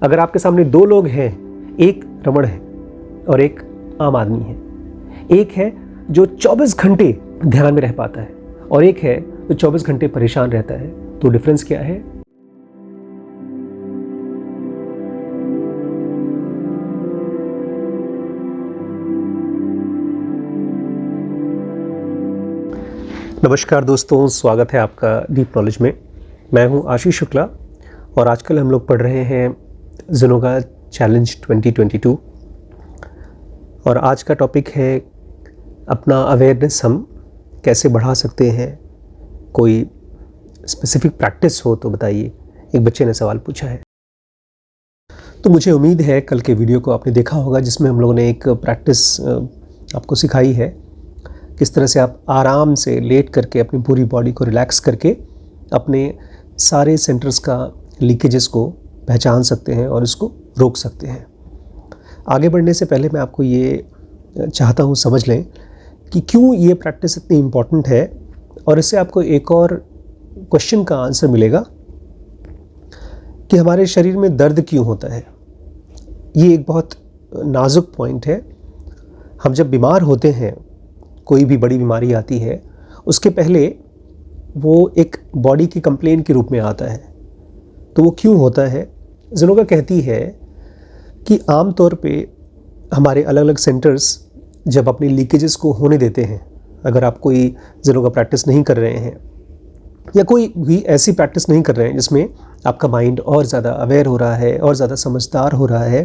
अगर आपके सामने दो लोग हैं, एक रमण है और एक आम आदमी है, एक है जो 24 घंटे ध्यान में रह पाता है और एक है जो 24 घंटे परेशान रहता है, तो डिफरेंस क्या है? नमस्कार दोस्तों, स्वागत है आपका डीप नॉलेज में। मैं हूं आशीष शुक्ला और आजकल हम लोग पढ़ रहे हैं ज़ेनोगा चैलेंज 2022 और आज का टॉपिक है अपना अवेयरनेस हम कैसे बढ़ा सकते हैं। कोई स्पेसिफिक प्रैक्टिस हो तो बताइए, एक बच्चे ने सवाल पूछा है। तो मुझे उम्मीद है कल के वीडियो को आपने देखा होगा जिसमें हम लोगों ने एक प्रैक्टिस आपको सिखाई है, किस तरह से आप आराम से लेट करके अपनी पूरी बॉडी को रिलैक्स करके अपने सारे सेंटर्स का लीकेजेस को पहचान सकते हैं और इसको रोक सकते हैं। आगे बढ़ने से पहले मैं आपको ये चाहता हूँ समझ लें कि क्यों ये प्रैक्टिस इतनी इम्पॉर्टेंट है और इससे आपको एक और क्वेश्चन का आंसर मिलेगा कि हमारे शरीर में दर्द क्यों होता है। ये एक बहुत नाजुक पॉइंट है। हम जब बीमार होते हैं, कोई भी बड़ी बीमारी आती है, उसके पहले वो एक बॉडी की कंप्लेंट के रूप में आता है। तो वो क्यों होता है? ज़ेनोगा कहती है कि आम तौर पे हमारे अलग अलग सेंटर्स जब अपनी लीकेजेस को होने देते हैं, अगर आप कोई ज़ेनोगा प्रैक्टिस नहीं कर रहे हैं या कोई भी ऐसी प्रैक्टिस नहीं कर रहे हैं जिसमें आपका माइंड और ज़्यादा अवेयर हो रहा है और ज़्यादा समझदार हो रहा है,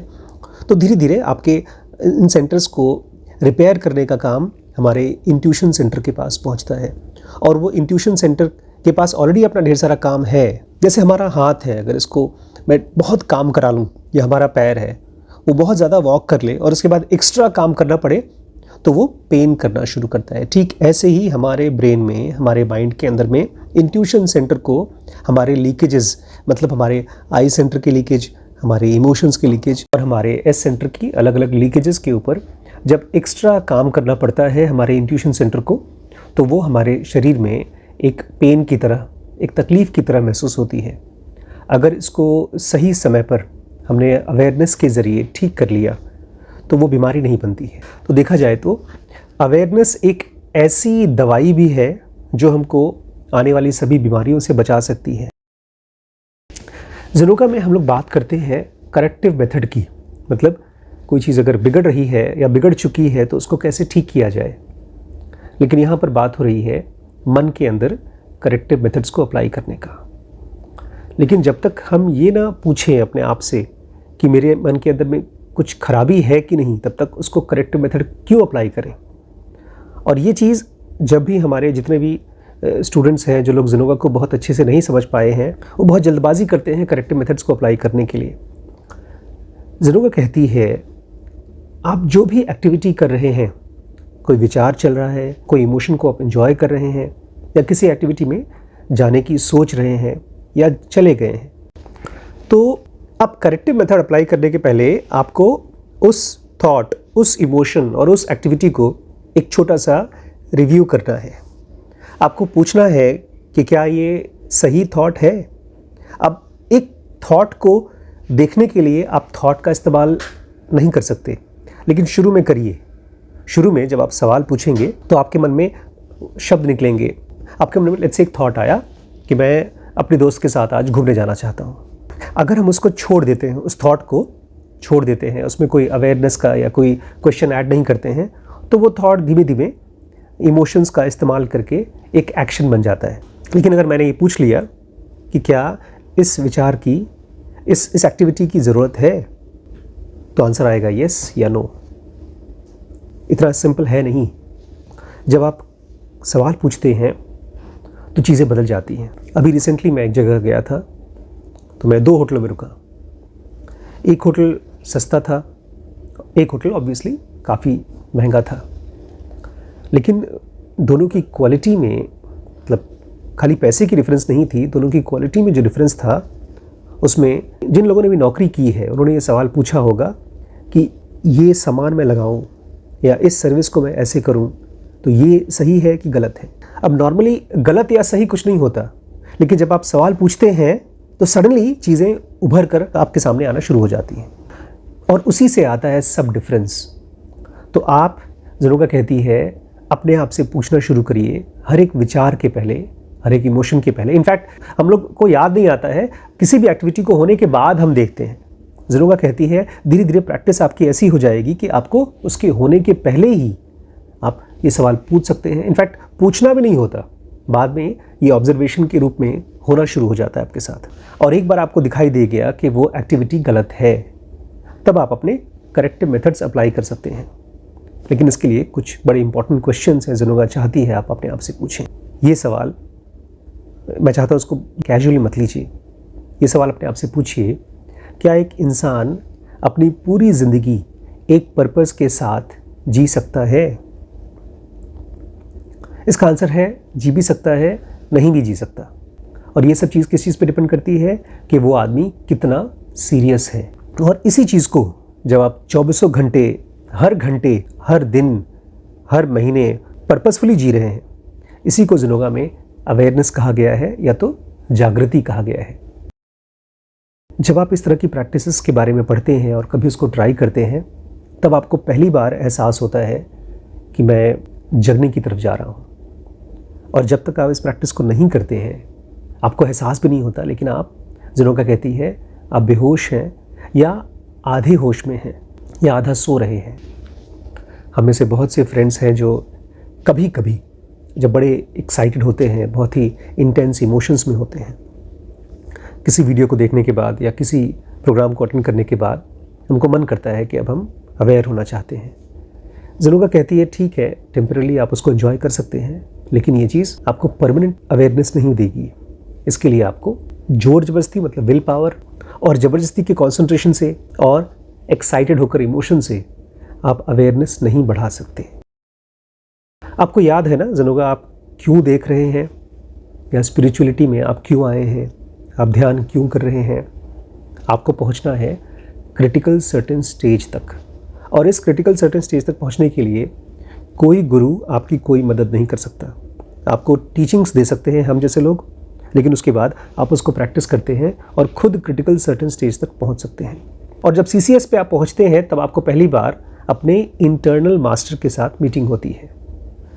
तो धीरे धीरे आपके इन सेंटर्स को रिपेयर करने का काम हमारे इंट्यूशन सेंटर के पास पहुंचता है। और वो इंट्यूशन सेंटर के पास ऑलरेडी अपना ढेर सारा काम है। जैसे हमारा हाथ है, अगर इसको मैं बहुत काम करा लूँ, या हमारा पैर है, वो बहुत ज़्यादा वॉक कर ले और उसके बाद एक्स्ट्रा काम करना पड़े तो वो पेन करना शुरू करता है। ठीक ऐसे ही हमारे ब्रेन में, हमारे माइंड के अंदर में इंट्यूशन सेंटर को हमारे लीकेजेस, मतलब हमारे आई सेंटर की लीकेज, हमारे इमोशंस की लीकेज और हमारे एस सेंटर की अलग अलग लीकेजेस के ऊपर जब एक्स्ट्रा काम करना पड़ता है हमारे इंट्यूशन सेंटर को, तो वो हमारे शरीर में एक पेन की तरह, एक तकलीफ़ की तरह महसूस होती है। अगर इसको सही समय पर हमने अवेयरनेस के ज़रिए ठीक कर लिया तो वो बीमारी नहीं बनती है। तो देखा जाए तो अवेयरनेस एक ऐसी दवाई भी है जो हमको आने वाली सभी बीमारियों से बचा सकती है। ज़ेनोगा में हम लोग बात करते हैं करेक्टिव मेथड की, मतलब कोई चीज़ अगर बिगड़ रही है या बिगड़ चुकी है तो उसको कैसे ठीक किया जाए। लेकिन यहाँ पर बात हो रही है मन के अंदर करेक्टिव मेथड्स को अप्लाई करने का। लेकिन जब तक हम ये ना पूछें अपने आप से कि मेरे मन के अंदर में कुछ खराबी है कि नहीं, तब तक उसको करेक्टिव मेथड क्यों अप्लाई करें। और ये चीज़ जब भी हमारे जितने भी स्टूडेंट्स हैं, जो लोग ज़ेनोगा को बहुत अच्छे से नहीं समझ पाए हैं, वो बहुत जल्दबाजी करते हैं करेक्टिव मेथड्स को अप्लाई करने के लिए। ज़ेनोगा कहती है आप जो भी एक्टिविटी कर रहे हैं, कोई विचार चल रहा है, कोई इमोशन को आप एंजॉय कर रहे हैं या किसी एक्टिविटी में जाने की सोच रहे हैं या चले गए हैं, तो आप करेक्टिव मेथड अप्लाई करने के पहले आपको उस थॉट, उस इमोशन और उस एक्टिविटी को एक छोटा सा रिव्यू करना है। आपको पूछना है कि क्या ये सही थॉट है। अब एक थॉट को देखने के लिए आप थॉट का इस्तेमाल नहीं कर सकते, लेकिन शुरू में करिए। शुरू में जब आप सवाल पूछेंगे तो आपके मन में शब्द निकलेंगे। आपके मन में लेट्स से एक थॉट आया कि मैं अपने दोस्त के साथ आज घूमने जाना चाहता हूँ। अगर हम उसको छोड़ देते हैं, उस थॉट को छोड़ देते हैं, उसमें कोई अवेयरनेस का या कोई क्वेश्चन ऐड नहीं करते हैं, तो वो थॉट धीमे धीमे इमोशंस का इस्तेमाल करके एक एक्शन बन जाता है। लेकिन अगर मैंने ये पूछ लिया कि क्या इस विचार की, इस एक्टिविटी की ज़रूरत है, तो आंसर आएगा यस या नो। इतना सिंपल है नहीं। जब आप सवाल पूछते हैं तो चीज़ें बदल जाती हैं। अभी रिसेंटली मैं एक जगह गया था, तो मैं 2 होटलों में रुका। एक होटल सस्ता था, एक होटल ऑब्वियसली काफ़ी महंगा था, लेकिन दोनों की क्वालिटी में, मतलब खाली पैसे की डिफरेंस नहीं थी, दोनों की क्वालिटी में जो डिफरेंस था, उसमें जिन लोगों ने भी नौकरी की है उन्होंने ये सवाल पूछा होगा कि ये सामान मैं लगाऊं या इस सर्विस को मैं ऐसे करूं तो ये सही है कि गलत है। अब नॉर्मली गलत या सही कुछ नहीं होता, लेकिन जब आप सवाल पूछते हैं तो सडनली चीज़ें उभर कर आपके सामने आना शुरू हो जाती हैं और उसी से आता है सब डिफरेंस। तो आप ज़ेनोगा कहती है अपने आप से पूछना शुरू करिए हर एक विचार के पहले, हर एक इमोशन के पहले। इनफैक्ट हम लोग को याद नहीं आता है, किसी भी एक्टिविटी को होने के बाद हम देखते हैं। ज़ेनोगा कहती है धीरे धीरे प्रैक्टिस आपकी ऐसी हो जाएगी कि आपको उसके होने के पहले ही आप ये सवाल पूछ सकते हैं। इनफैक्ट पूछना भी नहीं होता, बाद में ये ऑब्जर्वेशन के रूप में होना शुरू हो जाता है आपके साथ। और एक बार आपको दिखाई दे गया कि वो एक्टिविटी गलत है, तब आप अपने करेक्टिव मेथड्स अप्लाई कर सकते हैं। लेकिन इसके लिए कुछ बड़े इंपॉर्टेंट क्वेश्चंस हैं ज़ेनोगा चाहती है आप अपने आप से पूछें। ये सवाल मैं चाहता हूँ उसको कैजुअली मत लीजिए। ये सवाल अपने आप से पूछिए, क्या एक इंसान अपनी पूरी ज़िंदगी एक पर्पस के साथ जी सकता है? इसका आंसर है जी भी सकता है, नहीं भी जी सकता। और ये सब चीज़ किस चीज़ पे डिपेंड करती है कि वो आदमी कितना सीरियस है। और इसी चीज़ को जब आप 24 घंटे, हर दिन, हर महीने पर्पसफुली जी रहे हैं, इसी को ज़ेनोगा में अवेयरनेस कहा गया है या तो जागृति कहा गया है। जब आप इस तरह की प्रैक्टिसेस के बारे में पढ़ते हैं और कभी उसको ट्राई करते हैं, तब आपको पहली बार एहसास होता है कि मैं जगने की तरफ जा रहा हूँ। और जब तक आप इस प्रैक्टिस को नहीं करते हैं, आपको एहसास भी नहीं होता, लेकिन आप, ज़ेनोगा कहती है, आप बेहोश हैं या आधे होश में हैं या आधा सो रहे हैं। हम में से बहुत से फ्रेंड्स हैं जो कभी कभी जब बड़े एक्साइटेड होते हैं, बहुत ही इंटेंस इमोशंस में होते हैं, किसी वीडियो को देखने के बाद या किसी प्रोग्राम को अटेंड करने के बाद उनको मन करता है कि अब हम अवेयर होना चाहते हैं। ज़ेनोगा कहती है ठीक है, टेम्परली आप उसको एंजॉय कर सकते हैं, लेकिन ये चीज़ आपको परमानेंट अवेयरनेस नहीं देगी। इसके लिए आपको जोर जबरदस्ती, मतलब विल पावर और ज़बरदस्ती के कॉन्सेंट्रेशन से और एक्साइटेड होकर इमोशन से आप अवेयरनेस नहीं बढ़ा सकते। आपको याद है ना ज़ेनोगा आप क्यों देख रहे हैं, या स्पिरिचुअलिटी में आप क्यों आए हैं, आप ध्यान क्यों कर रहे हैं? आपको पहुंचना है क्रिटिकल सर्टेन स्टेज तक, और इस क्रिटिकल सर्टेन स्टेज तक पहुंचने के लिए कोई गुरु आपकी कोई मदद नहीं कर सकता। आपको टीचिंग्स दे सकते हैं हम जैसे लोग, लेकिन उसके बाद आप उसको प्रैक्टिस करते हैं और खुद क्रिटिकल सर्टेन स्टेज तक पहुंच सकते हैं। और जब CCS पे आप पहुंचते हैं, तब आपको पहली बार अपने इंटरनल मास्टर के साथ मीटिंग होती है।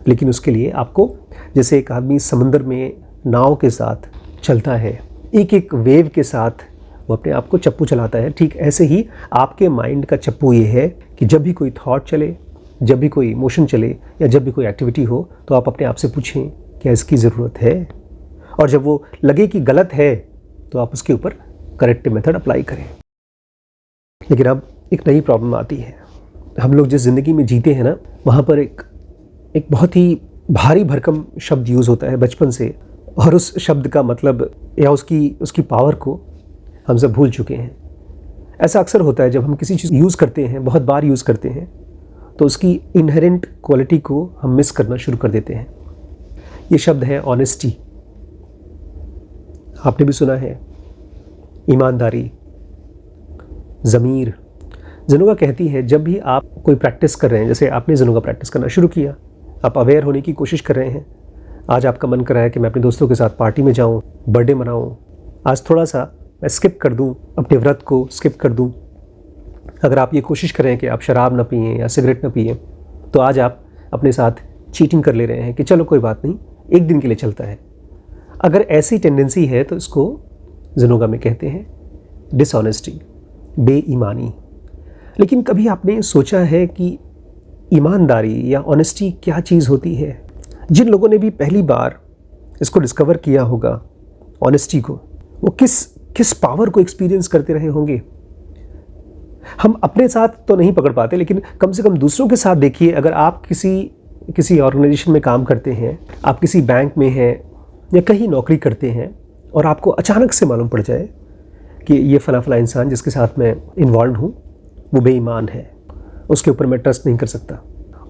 लेकिन उसके लिए आपको, जैसे एक आदमी समंदर में नाव के साथ चलता है, एक एक वेव के साथ वो अपने आप को चप्पू चलाता है, ठीक ऐसे ही आपके माइंड का चप्पू ये है कि जब भी कोई थॉट चले, जब भी कोई इमोशन चले या जब भी कोई एक्टिविटी हो, तो आप अपने आप से पूछें क्या इसकी ज़रूरत है, और जब वो लगे कि गलत है तो आप उसके ऊपर करेक्टिव मेथड अप्लाई करें। लेकिन अब एक नई प्रॉब्लम आती है। हम लोग जिस ज़िंदगी में जीते हैं ना, वहाँ पर एक बहुत ही भारी भरकम शब्द यूज़ होता है बचपन से, और उस शब्द का मतलब या उसकी पावर को हम सब भूल चुके हैं। ऐसा अक्सर होता है जब हम किसी चीज़ यूज़ करते हैं, बहुत बार यूज़ करते हैं, तो उसकी इनहेरेंट क्वालिटी को हम मिस करना शुरू कर देते हैं। ये शब्द है ऑनेस्टी। आपने भी सुना है, ईमानदारी, ज़मीर। ज़ेनोगा कहती है जब भी आप कोई प्रैक्टिस कर रहे हैं, जैसे आपने ज़ेनोगा प्रैक्टिस करना शुरू किया, आप अवेयर होने की कोशिश कर रहे हैं। आज आपका मन कर रहा है कि मैं अपने दोस्तों के साथ पार्टी में जाऊं, बर्थडे मनाऊं, आज थोड़ा सा मैं स्किप कर दूं, अपने व्रत को स्किप कर दूं। अगर आप ये कोशिश करें कि आप शराब ना पिएं या सिगरेट ना पिएं, तो आज आप अपने साथ चीटिंग कर ले रहे हैं कि चलो कोई बात नहीं, एक दिन के लिए चलता है। अगर ऐसी टेंडेंसी है तो इसको ज़ेनोगा में कहते हैं डिसऑनेस्टी, बेईमानी। लेकिन कभी आपने सोचा है कि ईमानदारी या ऑनेस्टी क्या चीज़ होती है? जिन लोगों ने भी पहली बार इसको डिस्कवर किया होगा, ऑनेस्टी को, वो किस पावर को एक्सपीरियंस करते रहे होंगे। हम अपने साथ तो नहीं पकड़ पाते, लेकिन कम से कम दूसरों के साथ देखिए। अगर आप किसी ऑर्गेनाइजेशन में काम करते हैं, आप किसी बैंक में हैं या कहीं नौकरी करते हैं, और आपको अचानक से मालूम पड़ जाए कि ये फला इंसान जिसके साथ मैं इन्वॉल्व हूँ वो बेईमान है, उसके ऊपर मैं ट्रस्ट नहीं कर सकता,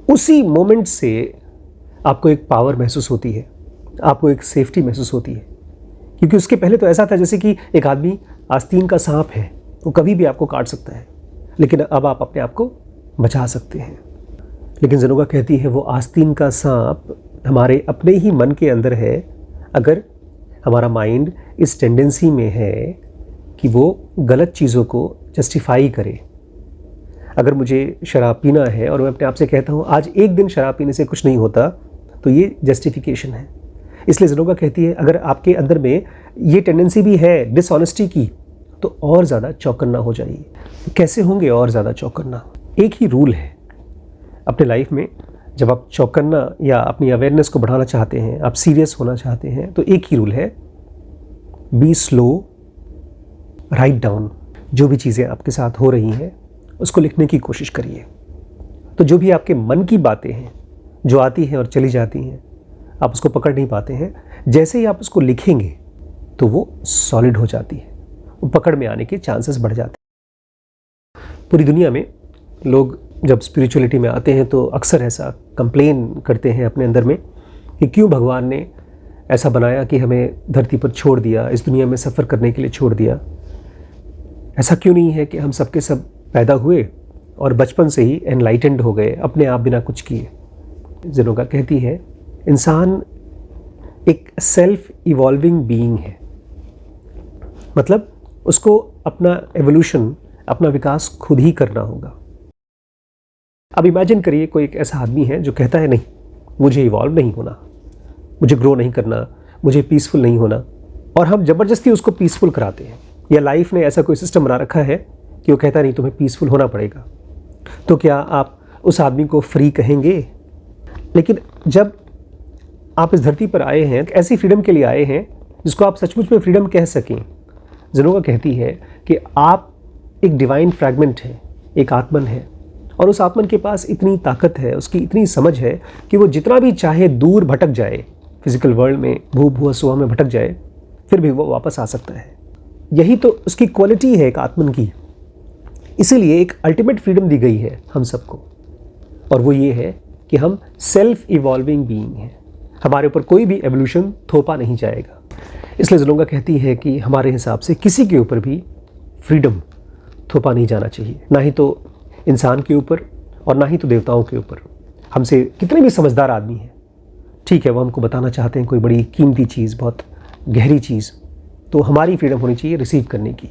उसी मोमेंट से आपको एक पावर महसूस होती है, आपको एक सेफ्टी महसूस होती है। क्योंकि उसके पहले तो ऐसा था जैसे कि एक आदमी आस्तीन का सांप है, वो कभी भी आपको काट सकता है, लेकिन अब आप अपने आप को बचा सकते हैं। लेकिन ज़ेनोगा कहती है वो आस्तीन का सांप हमारे अपने ही मन के अंदर है। अगर हमारा माइंड इस टेंडेंसी में है कि वो गलत चीज़ों को जस्टिफाई करे। अगर मुझे शराब पीना है और मैं अपने आप से कहता हूँ आज एक दिन शराब पीने से कुछ नहीं होता, तो ये जस्टिफिकेशन है। इसलिए ज़िनोगा कहती है अगर आपके अंदर में ये टेंडेंसी भी है डिसऑनेस्टी की, तो और ज़्यादा चौकन्ना हो जाइए। कैसे होंगे और ज़्यादा चौकन्ना? एक ही रूल है अपने लाइफ में। जब आप चौकन्ना या अपनी अवेयरनेस को बढ़ाना चाहते हैं, आप सीरियस होना चाहते हैं, तो एक ही रूल है, बी स्लो, राइट डाउन। जो भी चीज़ें आपके साथ हो रही हैं उसको लिखने की कोशिश करिए। तो जो भी आपके मन की बातें हैं जो आती हैं और चली जाती हैं, आप उसको पकड़ नहीं पाते हैं, जैसे ही आप उसको लिखेंगे तो वो सॉलिड हो जाती है, वो पकड़ में आने के चांसेस बढ़ जाते हैं। पूरी दुनिया में लोग जब स्पिरिचुअलिटी में आते हैं तो अक्सर ऐसा कंप्लेन करते हैं अपने अंदर में कि क्यों भगवान ने ऐसा बनाया कि हमें धरती पर छोड़ दिया, इस दुनिया में सफ़र करने के लिए छोड़ दिया। ऐसा क्यों नहीं है कि हम सबके सब पैदा हुए और बचपन से ही एनलाइटेंड हो गए अपने आप बिना कुछ किए। ज़िनोगा कहती है इंसान एक सेल्फ इवॉल्विंग बीइंग है, मतलब उसको अपना एवोल्यूशन, अपना विकास खुद ही करना होगा। अब इमेजिन करिए कोई एक ऐसा आदमी है जो कहता है नहीं, मुझे इवॉल्व नहीं होना, मुझे ग्रो नहीं करना, मुझे पीसफुल नहीं होना, और हम ज़बरदस्ती उसको पीसफुल कराते हैं। या लाइफ ने ऐसा कोई सिस्टम बना रखा है कि वो कहता नहीं तुम्हें पीसफुल होना पड़ेगा। तो क्या आप उस आदमी को फ्री कहेंगे? लेकिन जब आप इस धरती पर आए हैं, ऐसी फ्रीडम के लिए आए हैं जिसको आप सचमुच में फ्रीडम कह सकें। ज़िनोगा कहती है कि आप एक डिवाइन फ्रैगमेंट हैं, एक आत्मन है, और उस आत्मन के पास इतनी ताकत है, उसकी इतनी समझ है कि वो जितना भी चाहे दूर भटक जाए, फिजिकल वर्ल्ड में भूआ सुहा में भटक जाए, फिर भी वो वापस आ सकता है। यही तो उसकी क्वालिटी है एक आत्मन की। इसीलिए एक अल्टीमेट फ्रीडम दी गई है हम सबको, और वो ये है कि हम सेल्फ इवॉल्विंग बीइंग हैं। हमारे ऊपर कोई भी एवोल्यूशन थोपा नहीं जाएगा। इसलिए ज़िनोगा कहती है कि हमारे हिसाब से किसी के ऊपर भी फ्रीडम थोपा नहीं जाना चाहिए, ना ही तो इंसान के ऊपर और ना ही तो देवताओं के ऊपर। हमसे कितने भी समझदार आदमी हैं, ठीक है, वो हमको बताना चाहते हैं कोई बड़ी कीमती चीज़, बहुत गहरी चीज़, तो हमारी फ्रीडम होनी चाहिए रिसीव करने की।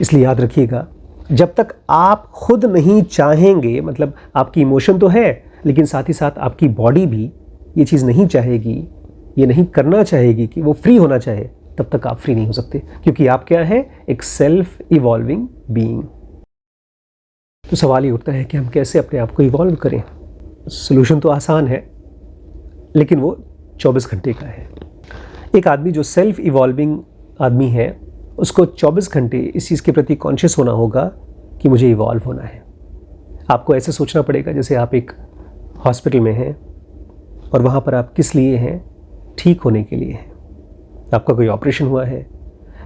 इसलिए याद रखिएगा, जब तक आप खुद नहीं चाहेंगे, मतलब आपकी इमोशन तो है लेकिन साथ ही साथ आपकी बॉडी भी ये चीज़ नहीं चाहेगी, ये नहीं करना चाहेगी कि वो फ्री होना चाहे, तब तक आप फ्री नहीं हो सकते, क्योंकि आप क्या है, एक सेल्फ इवॉल्विंग बीइंग। तो सवाल ये उठता है कि हम कैसे अपने आप को इवॉल्व करें। सोल्यूशन तो आसान है, लेकिन वो 24 घंटे का है। एक आदमी जो सेल्फ इवॉल्विंग आदमी है, उसको 24 घंटे इस चीज़ के प्रति कॉन्शियस होना होगा कि मुझे इवॉल्व होना है। आपको ऐसे सोचना पड़ेगा जैसे आप एक हॉस्पिटल में हैं और वहाँ पर आप किस लिए हैं, ठीक होने के लिए हैं। आपका कोई ऑपरेशन हुआ है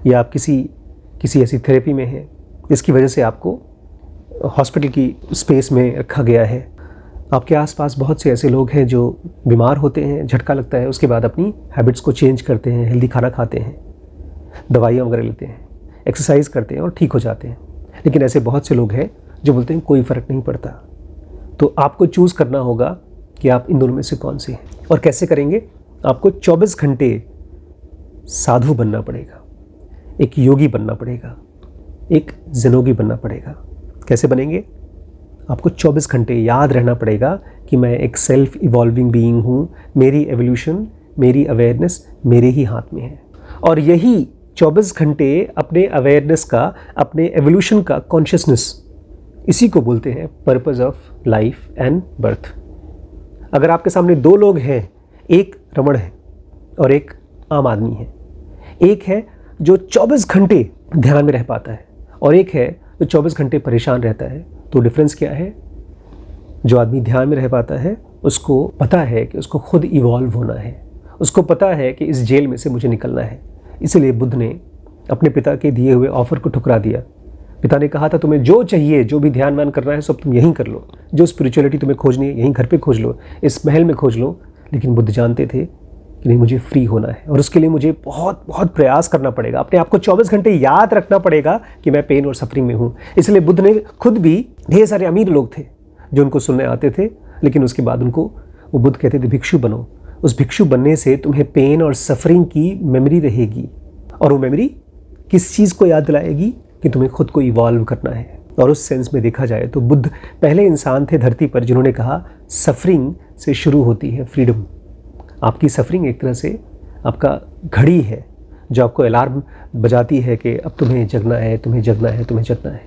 या आप किसी ऐसी थेरेपी में हैं जिसकी वजह से आपको हॉस्पिटल की स्पेस में रखा गया है। आपके आसपास बहुत से ऐसे लोग हैं जो बीमार होते हैं, झटका लगता है, उसके बाद अपनी हैबिट्स को चेंज करते हैं, हेल्दी खाना खाते हैं, दवाइयाँ वगैरह लेते हैं, एक्सरसाइज करते हैं और ठीक हो जाते हैं। लेकिन ऐसे बहुत से लोग हैं जो बोलते हैं कोई फ़र्क नहीं पड़ता। तो आपको चूज़ करना होगा कि आप इन दोनों में से कौन से हैं। और कैसे करेंगे? आपको 24 घंटे साधु बनना पड़ेगा, एक योगी बनना पड़ेगा, एक ज़िनोगी बनना पड़ेगा। कैसे बनेंगे? आपको 24 घंटे याद रहना पड़ेगा कि मैं एक सेल्फ इवॉल्विंग बीइंग हूँ, मेरी एवोल्यूशन, मेरी अवेयरनेस मेरे ही हाथ में है। और यही 24 घंटे अपने अवेयरनेस का, अपने एवोल्यूशन का कॉन्शियसनेस, इसी को बोलते हैं purpose of life and birth. अगर आपके सामने दो लोग हैं, एक रमण है और एक आम आदमी है, एक है जो 24 घंटे ध्यान में रह पाता है और एक है जो 24 घंटे परेशान रहता है, तो डिफरेंस क्या है? जो आदमी ध्यान में रह पाता है उसको पता है कि उसको खुद इवॉल्व होना है, उसको पता है कि इस जेल में से मुझे निकलना है। इसलिए बुद्ध ने अपने पिता के दिए हुए ऑफर को ठुकरा दिया। पिता ने कहा था तुम्हें जो चाहिए, जो भी ध्यान मान करना है सब तुम यहीं कर लो, जो स्पिरिचुअलिटी तुम्हें खोजनी है यहीं घर पे खोज लो, इस महल में खोज लो। लेकिन बुद्ध जानते थे कि नहीं, मुझे फ्री होना है और उसके लिए मुझे बहुत बहुत प्रयास करना पड़ेगा, अपने आप को 24 घंटे याद रखना पड़ेगा कि मैं पेन और सफरिंग में हूँ। इसलिए बुद्ध ने खुद भी, ढेर सारे अमीर लोग थे जो उनको सुनने आते थे, लेकिन उसके बाद उनको वो बुद्ध कहते थे भिक्षु बनो, उस भिक्षु बनने से तुम्हें पेन और सफरिंग की मेमोरी रहेगी, और वो मेमोरी किस चीज़ को याद दिलाएगी कि तुम्हें खुद को इवॉल्व करना है। और उस सेंस में देखा जाए तो बुद्ध पहले इंसान थे धरती पर जिन्होंने कहा सफरिंग से शुरू होती है फ्रीडम। आपकी सफरिंग एक तरह से आपका घड़ी है जो आपको अलार्म बजाती है कि अब तुम्हें जगना है, तुम्हें जगना है, तुम्हें जगना है।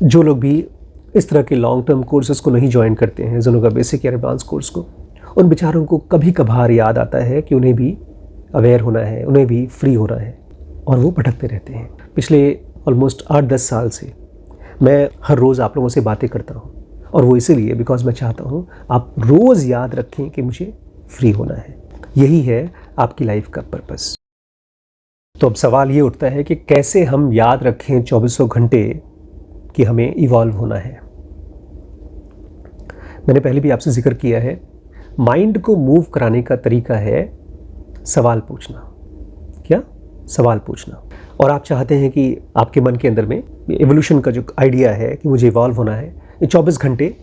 जो लोग भी इस तरह के लॉन्ग टर्म कोर्सेज को नहीं ज्वाइन करते हैं, जिन्होंने का बेसिक या एडवांस कोर्स को, उन बेचारों को कभी कभार याद आता है कि उन्हें भी अवेयर होना है, उन्हें भी फ्री होना है, और वो भटकते रहते हैं। पिछले ऑलमोस्ट 8-10 साल से मैं हर रोज़ आप लोगों से बातें करता हूँ, और वो इसीलिए बिकॉज मैं चाहता हूँ आप रोज़ याद रखें कि मुझे फ्री होना है। यही है आपकी लाइफ का पर्पस। तो अब सवाल ये उठता है कि कैसे हम याद रखें 2400 घंटे कि हमें इवॉल्व होना है। मैंने पहले भी आपसे जिक्र किया है, माइंड को मूव कराने का तरीका है सवाल पूछना। क्या? सवाल पूछना। और आप चाहते हैं कि आपके मन के अंदर में एवोल्यूशन का जो आइडिया है कि मुझे इवॉल्व होना है, ये 24 घंटे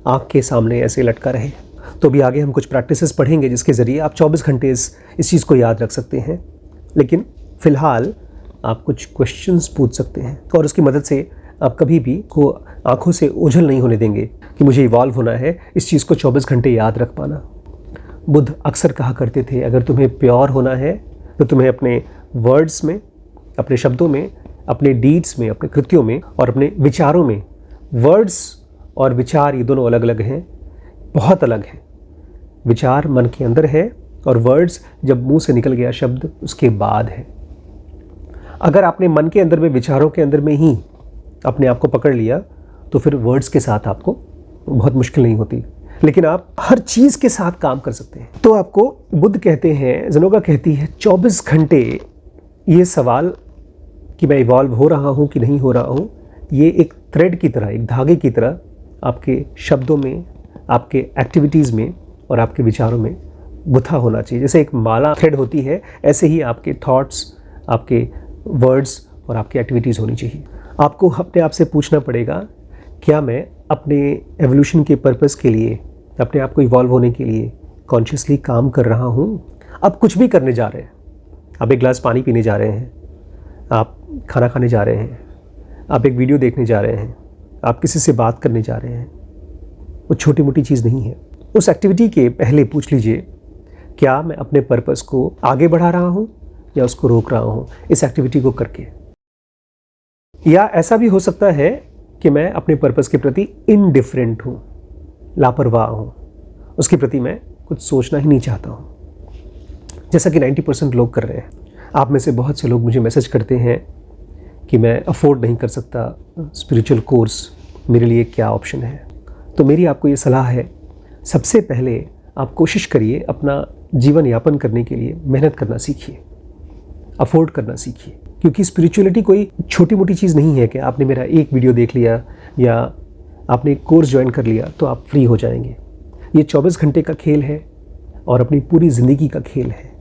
आँख के सामने ऐसे लटका रहे। तो भी आगे हम कुछ प्रैक्टिसेस पढ़ेंगे जिसके ज़रिए आप 24 घंटे इस चीज़ को याद रख सकते हैं। लेकिन फ़िलहाल आप कुछ क्वेश्चंस पूछ सकते हैं, और उसकी मदद से आप कभी भी को आँखों से ओझल नहीं होने देंगे कि मुझे इवॉल्व होना है, इस चीज़ को 24 घंटे याद रख पाना। बुद्ध अक्सर कहा करते थे, अगर तुम्हें प्योर होना है तो तुम्हें अपने वर्ड्स में, अपने शब्दों में, अपने डीड्स में, अपने कृत्यों में और अपने विचारों में, वर्ड्स और विचार ये दोनों अलग अलग हैं, बहुत अलग हैं। विचार मन के अंदर है और वर्ड्स जब मुंह से निकल गया शब्द उसके बाद है। अगर आपने मन के अंदर में, विचारों के अंदर में ही अपने आप को पकड़ लिया तो फिर वर्ड्स के साथ आपको बहुत मुश्किल नहीं होती, लेकिन आप हर चीज़ के साथ काम कर सकते हैं। तो आपको बुद्ध कहते हैं, ज़ेनोगा कहती है, 24 घंटे ये सवाल कि मैं इवॉल्व हो रहा हूँ कि नहीं हो रहा हूँ, ये एक थ्रेड की तरह, एक धागे की तरह आपके शब्दों में, आपके एक्टिविटीज़ में और आपके विचारों में गुथा होना चाहिए। जैसे एक माला थ्रेड होती है, ऐसे ही आपके थॉट्स, आपके वर्ड्स और आपकी एक्टिविटीज़ होनी चाहिए। आपको अपने आप से पूछना पड़ेगा, क्या मैं अपने एवोल्यूशन के पर्पस के लिए, अपने आप को इवॉल्व होने के लिए कॉन्शियसली काम कर रहा हूँ? आप कुछ भी करने जा रहे हैं, आप एक गिलास पानी पीने जा रहे हैं, आप खाना खाने जा रहे हैं, आप एक वीडियो देखने जा रहे हैं, आप किसी से बात करने जा रहे हैं, वो छोटी मोटी चीज़ नहीं है। उस एक्टिविटी के पहले पूछ लीजिए, क्या मैं अपने पर्पस को आगे बढ़ा रहा हूँ या उसको रोक रहा हूँ इस एक्टिविटी को करके। या ऐसा भी हो सकता है कि मैं अपने पर्पस के प्रति इनडिफरेंट हूँ, लापरवाह हूँ, उसके प्रति मैं कुछ सोचना ही नहीं चाहता हूँ, जैसा कि 90% लोग कर रहे हैं। आप में से बहुत से लोग मुझे मैसेज करते हैं कि मैं अफोर्ड नहीं कर सकता स्पिरिचुअल कोर्स, मेरे लिए क्या ऑप्शन है। तो मेरी आपको ये सलाह है, सबसे पहले आप कोशिश करिए अपना जीवन यापन करने के लिए मेहनत करना सीखिए, अफोर्ड करना सीखिए। क्योंकि स्पिरिचुअलिटी कोई छोटी मोटी चीज़ नहीं है कि आपने मेरा एक वीडियो देख लिया या आपने एक कोर्स ज्वाइन कर लिया तो आप फ्री हो जाएंगे। ये 24 घंटे का खेल है और अपनी पूरी ज़िंदगी का खेल है।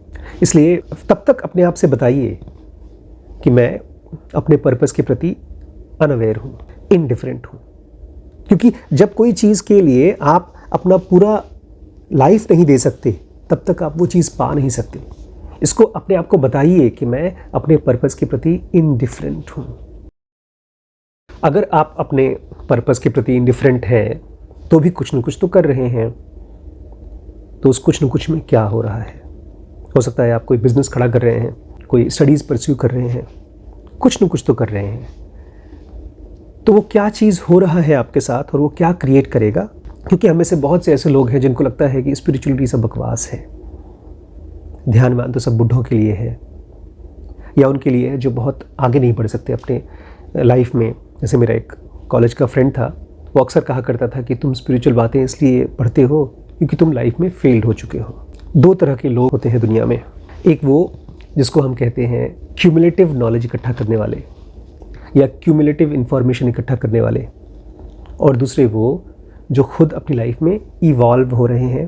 इसलिए तब तक अपने आप से बताइए कि मैं अपने पर्पस के प्रति अनअवेयर हूँ, इनडिफरेंट हूँ। क्योंकि जब कोई चीज़ के लिए आप अपना पूरा लाइफ नहीं दे सकते, तब तक आप वो चीज़ पा नहीं सकते। इसको अपने आप को बताइए कि मैं अपने पर्पस के प्रति इनडिफरेंट हूँ। अगर आप अपने पर्पस के प्रति इनडिफरेंट हैं तो भी कुछ न कुछ तो कर रहे हैं। तो उस कुछ न कुछ में क्या हो रहा है? हो सकता है आप कोई बिजनेस खड़ा कर रहे हैं, कोई स्टडीज़ परस्यू कर रहे हैं, कुछ न कुछ तो कर रहे हैं। तो वो क्या चीज़ हो रहा है आपके साथ और वो क्या क्रिएट करेगा? क्योंकि हमें से बहुत से ऐसे लोग हैं जिनको लगता है कि स्पिरिचुअलिटी सब बकवास है, ध्यान मान तो सब बुढ़ों के लिए है, या उनके लिए है जो बहुत आगे नहीं बढ़ सकते अपने लाइफ में। जैसे मेरा एक कॉलेज का फ्रेंड था, वो अक्सर कहा करता था कि तुम स्पिरिचुअल बातें इसलिए पढ़ते हो क्योंकि तुम लाइफ में फेल्ड हो चुके हो। दो तरह के लोग होते हैं दुनिया में, एक वो जिसको हम कहते हैं क्यूमुलेटिव नॉलेज इकट्ठा करने वाले या क्यूमुलेटिव इंफॉर्मेशन इकट्ठा करने वाले, और दूसरे वो जो खुद अपनी लाइफ में इवॉल्व हो रहे हैं।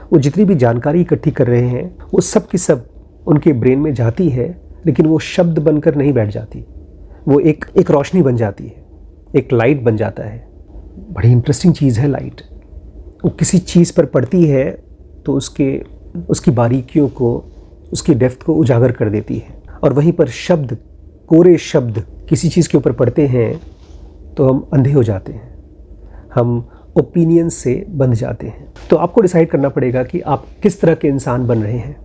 वो जितनी भी जानकारी इकट्ठी कर रहे हैं वो सब की सब उनके ब्रेन में जाती है, लेकिन वो शब्द बनकर नहीं बैठ जाती, वो एक रोशनी बन जाती है, एक लाइट बन जाता है। बड़ी इंटरेस्टिंग चीज़ है लाइट। वो किसी चीज़ पर पड़ती है तो उसकी बारीकियों को, उसकी डेप्थ को उजागर कर देती है। और वहीं पर शब्द, कोरे शब्द किसी चीज़ के ऊपर पढ़ते हैं तो हम अंधे हो जाते हैं, हम ओपिनियन से बंध जाते हैं। तो आपको डिसाइड करना पड़ेगा कि आप किस तरह के इंसान बन रहे हैं,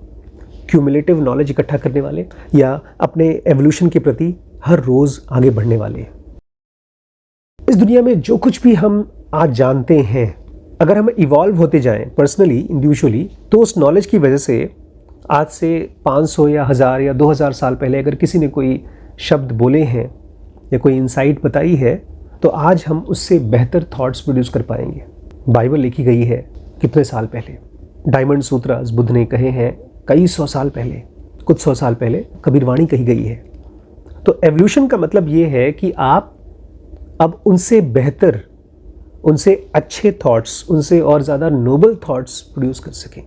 क्यूमुलेटिव नॉलेज इकट्ठा करने वाले या अपने एवोल्यूशन के प्रति हर रोज़ आगे बढ़ने वाले। इस दुनिया में जो कुछ भी हम आज जानते हैं, अगर हम इवॉल्व होते जाएं पर्सनली, इंडिविजुअली, तो उस नॉलेज की वजह से आज से 500 या 1000 या 2000 साल पहले अगर किसी ने कोई शब्द बोले हैं या कोई इंसाइट बताई है, तो आज हम उससे बेहतर थॉट्स प्रोड्यूस कर पाएंगे। बाइबल लिखी गई है कितने साल पहले, डायमंड सूत्रास बुद्ध ने कहे हैं कई सौ साल पहले, कुछ सौ साल पहले कबीरवाणी कही गई है। तो एवोल्यूशन का मतलब ये है कि आप अब उनसे बेहतर, उनसे अच्छे थॉट्स, उनसे और ज़्यादा नोबल थॉट्स प्रोड्यूस कर सकें।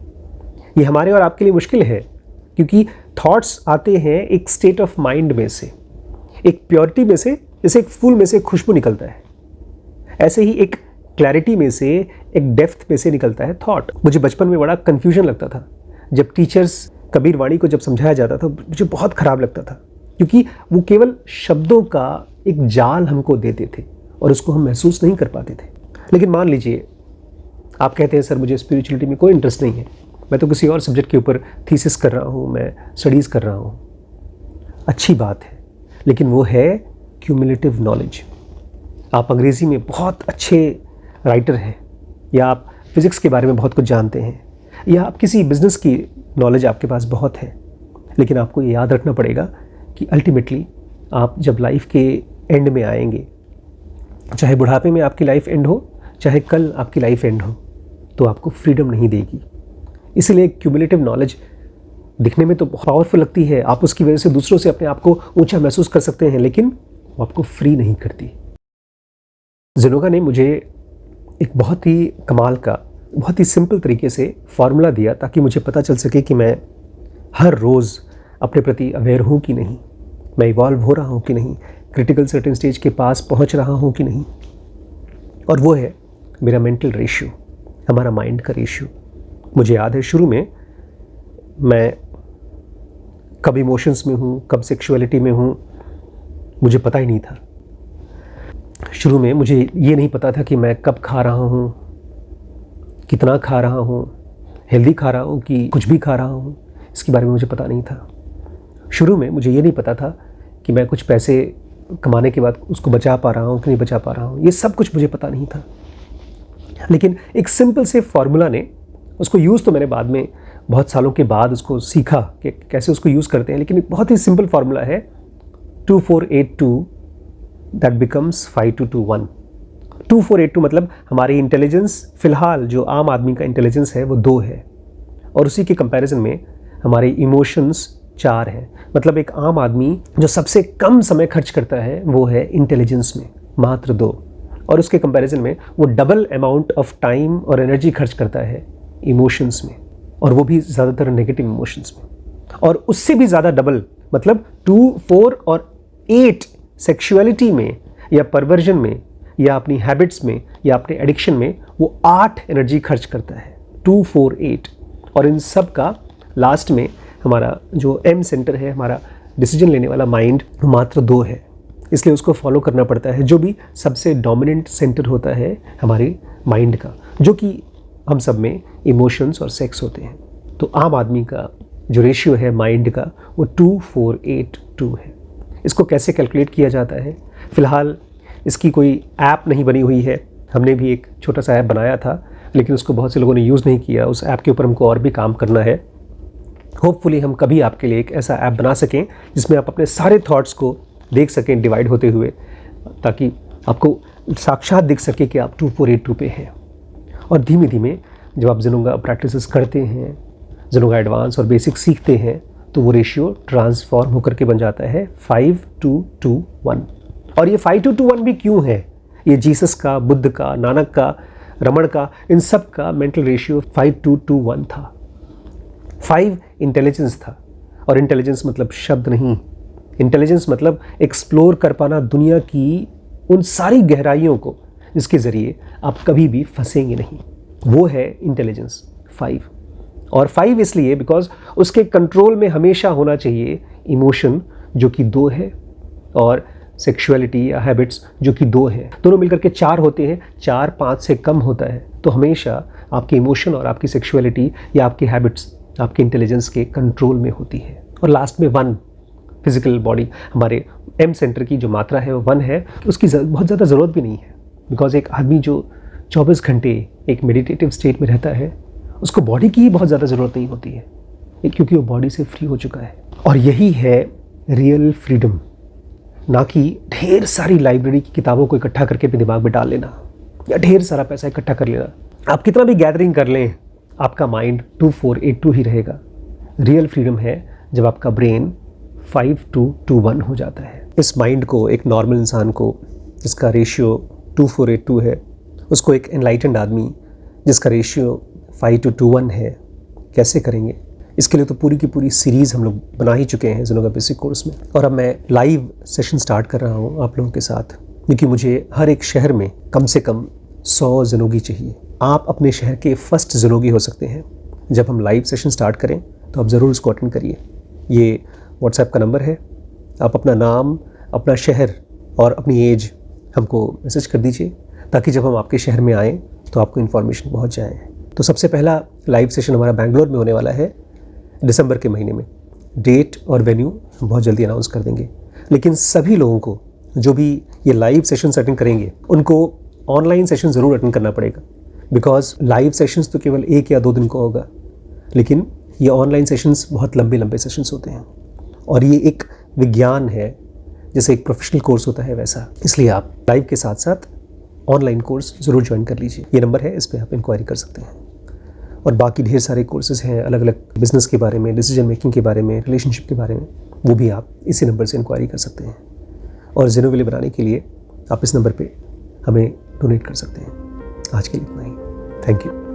ये हमारे और आपके लिए मुश्किल है, क्योंकि थॉट्स आते हैं एक स्टेट ऑफ माइंड में से, एक प्योरिटी में से, जैसे एक फूल में से खुशबू निकलता है, ऐसे ही एक क्लैरिटी में से, एक डेप्थ में से निकलता है थॉट। मुझे बचपन में बड़ा कन्फ्यूजन लगता था जब टीचर्स कबीरवाणी को जब समझाया जाता था, मुझे बहुत ख़राब लगता था, क्योंकि वो केवल शब्दों का एक जाल हमको देते थे और उसको हम महसूस नहीं कर पाते थे। लेकिन मान लीजिए आप कहते हैं सर मुझे स्पिरिचुअलिटी में कोई इंटरेस्ट नहीं है, मैं तो किसी और सब्जेक्ट के ऊपर थीसिस कर रहा हूँ, मैं स्टडीज़ कर रहा हूँ। अच्छी बात है, लेकिन वो है क्यूमुलेटिव नॉलेज। आप अंग्रेज़ी में बहुत अच्छे राइटर हैं, या आप फिज़िक्स के बारे में बहुत कुछ जानते हैं, या आप किसी बिज़नेस की नॉलेज आपके पास बहुत है, लेकिन आपको ये याद रखना पड़ेगा कि अल्टीमेटली आप जब लाइफ के एंड में आएंगे, चाहे बुढ़ापे में आपकी लाइफ एंड हो, चाहे कल आपकी लाइफ एंड हो, तो आपको फ्रीडम नहीं देगी। इसलिए क्यूमुलेटिव नॉलेज दिखने में तो पावरफुल लगती है, आप उसकी वजह से दूसरों से अपने आप को ऊंचा महसूस कर सकते हैं, लेकिन वो आपको फ्री नहीं करती। ज़ेनोगा ने मुझे एक बहुत ही कमाल का, बहुत ही सिंपल तरीके से फार्मूला दिया ताकि मुझे पता चल सके कि मैं हर रोज़ अपने प्रति अवेयर हूँ कि नहीं, मैं इवॉल्व हो रहा हूँ कि नहीं, क्रिटिकल सर्टेन स्टेज के पास पहुँच रहा हूँ कि नहीं। और वो है मेरा मेंटल रेशियो, हमारा माइंड का रेशियो। मुझे याद है शुरू में मैं कब इमोशंस में हूँ, कब सेक्सुअलिटी में हूँ, मुझे पता ही नहीं था। शुरू में मुझे ये नहीं पता था कि मैं कब खा रहा हूँ, कितना खा रहा हूँ, हेल्दी खा रहा हूँ कि कुछ भी खा रहा हूँ, इसके बारे में मुझे पता नहीं था। शुरू में मुझे ये नहीं पता था कि मैं कुछ पैसे कमाने के बाद उसको बचा पा रहा हूँ कि नहीं बचा पा रहा हूँ, ये सब कुछ मुझे पता नहीं था। लेकिन एक सिंपल से फार्मूला ने, उसको यूज़ तो मैंने बाद में बहुत सालों के बाद उसको सीखा कि कैसे उसको यूज़ करते हैं, लेकिन एक बहुत ही सिंपल फार्मूला है 2482 दैट बिकम्स 5221। 2482 मतलब हमारी इंटेलिजेंस, फ़िलहाल जो आम आदमी का इंटेलिजेंस है वो 2 है, और उसी के कंपैरिजन में हमारे इमोशंस 4 हैं। मतलब एक आम आदमी जो सबसे कम समय खर्च करता है वो है इंटेलिजेंस में, मात्र 2, और उसके कंपैरिजन में वो डबल अमाउंट ऑफ टाइम और एनर्जी खर्च करता है इमोशंस में, और वो भी ज़्यादातर नेगेटिव इमोशंस में। और उससे भी ज़्यादा डबल, मतलब 2, 4 और 8 सेक्सुअलिटी में या परवर्जन में या अपनी हैबिट्स में या अपने एडिक्शन में वो 8 एनर्जी खर्च करता है, 2, 4, 8। और इन सब का लास्ट में हमारा जो एम सेंटर है, हमारा डिसीजन लेने वाला माइंड, मात्र 2 है। इसलिए उसको फॉलो करना पड़ता है, जो भी सबसे डोमिनेंट सेंटर होता है हमारे माइंड का, जो कि हम सब में इमोशंस और सेक्स होते हैं। तो आम आदमी का जो रेशियो है माइंड का वो 2482 है। इसको कैसे कैलकुलेट किया जाता है? फ़िलहाल इसकी कोई ऐप नहीं बनी हुई है, हमने भी एक छोटा सा ऐप बनाया था, लेकिन उसको बहुत से लोगों ने यूज़ नहीं किया। उस ऐप के ऊपर हमको और भी काम करना है। होपफुली हम कभी आपके लिए एक ऐसा ऐप बना सकें जिसमें आप अपने सारे थॉट्स को देख सकें डिवाइड होते हुए, ताकि आपको साक्षात दिख सके कि आप 2482 पे हैं। और धीमे धीमे जब आप ज़ेनोगा प्रैक्टिसेस करते हैं, ज़ेनोगा एडवांस और बेसिक सीखते हैं, तो वो रेशियो ट्रांसफॉर्म होकर के बन जाता है 5221। और ये 5221 भी क्यों है? ये जीसस का, बुद्ध का, नानक का, रमण का, इन सब का मेंटल रेशियो 5221 था। 5 इंटेलिजेंस था, और इंटेलिजेंस मतलब शब्द नहीं, इंटेलिजेंस मतलब एक्सप्लोर कर पाना दुनिया की उन सारी गहराइयों को जिसके ज़रिए आप कभी भी फंसेंगे नहीं, वो है इंटेलिजेंस 5। और 5 इसलिए बिकॉज उसके कंट्रोल में हमेशा होना चाहिए इमोशन जो कि 2 है, और सेक्सुअलिटी या हैबिट्स जो कि 2 हैं। दोनों मिलकर के 4 होते हैं। 4 5 से कम होता है तो हमेशा आपके इमोशन और आपकी सेक्सुअलिटी या आपकी हैबिट्स आपके इंटेलिजेंस के कंट्रोल में होती है। और लास्ट में 1 फिजिकल बॉडी, हमारे एम सेंटर की जो मात्रा है वो 1 है। उसकी बहुत ज़्यादा ज़रूरत भी नहीं है बिकॉज एक आदमी जो 24 घंटे एक मेडिटेटिव स्टेट में रहता है उसको बॉडी की ही बहुत ज़्यादा ज़रूरत नहीं होती है, क्योंकि वो बॉडी से फ्री हो चुका है। और यही है रियल फ्रीडम, ना कि ढेर सारी लाइब्रेरी की किताबों को इकट्ठा करके अपने दिमाग में डाल लेना या ढेर सारा पैसा इकट्ठा कर लेना। आप कितना भी गैदरिंग कर लें आपका माइंड 2482 ही रहेगा। रियल फ्रीडम है जब आपका ब्रेन 5221 हो जाता है। इस माइंड को, एक नॉर्मल इंसान को जिसका रेशियो 2482 है, उसको एक एनलाइटेंड आदमी जिसका रेशियो 5221 है, कैसे करेंगे? इसके लिए तो पूरी की पूरी सीरीज़ हम लोग बना ही चुके हैं ज़ेनोगा बेसिक कोर्स में। और अब मैं लाइव सेशन स्टार्ट कर रहा हूँ आप लोगों के साथ, क्योंकि मुझे हर एक शहर में कम से कम 100 ज़ेनोगी चाहिए। आप अपने शहर के फर्स्ट ज़ेनोगी हो सकते हैं। जब हम लाइव सेशन स्टार्ट करें तो आप ज़रूर उसको अटेंड करिए। ये व्हाट्सएप का नंबर है, आप अपना नाम, अपना शहर और अपनी एज हमको मैसेज कर दीजिए ताकि जब हम आपके शहर में आएँ तो आपको इन्फॉर्मेशन पहुँच जाए। तो सबसे पहला लाइव सेशन हमारा बेंगलोर में होने वाला है दिसंबर के महीने में। डेट और वेन्यू हम बहुत जल्दी अनाउंस कर देंगे। लेकिन सभी लोगों को जो भी ये लाइव सेशंस अटेंड करेंगे उनको ऑनलाइन सेशन ज़रूर अटेंड करना पड़ेगा, बिकॉज लाइव सेशंस तो केवल 1 या 2 दिन को होगा, लेकिन ये ऑनलाइन सेशंस बहुत लंबे सेशंस होते हैं और ये एक विज्ञान है, जैसे एक प्रोफेशनल कोर्स होता है वैसा। इसलिए आप लाइव के साथ साथ ऑनलाइन कोर्स ज़रूर ज्वाइन कर लीजिए। ये नंबर है, इस पर आप इंक्वायरी कर सकते हैं। और बाकी ढेर सारे कोर्सेज़ हैं अलग अलग बिज़नेस के बारे में, डिसीजन मेकिंग के बारे में, रिलेशनशिप के बारे में, वो भी आप इसी नंबर से इंक्वायरी कर सकते हैं। और ज़ेनोवेली बनाने के लिए आप इस नंबर पे हमें डोनेट कर सकते हैं। आज के लिए इतना ही। Thank you.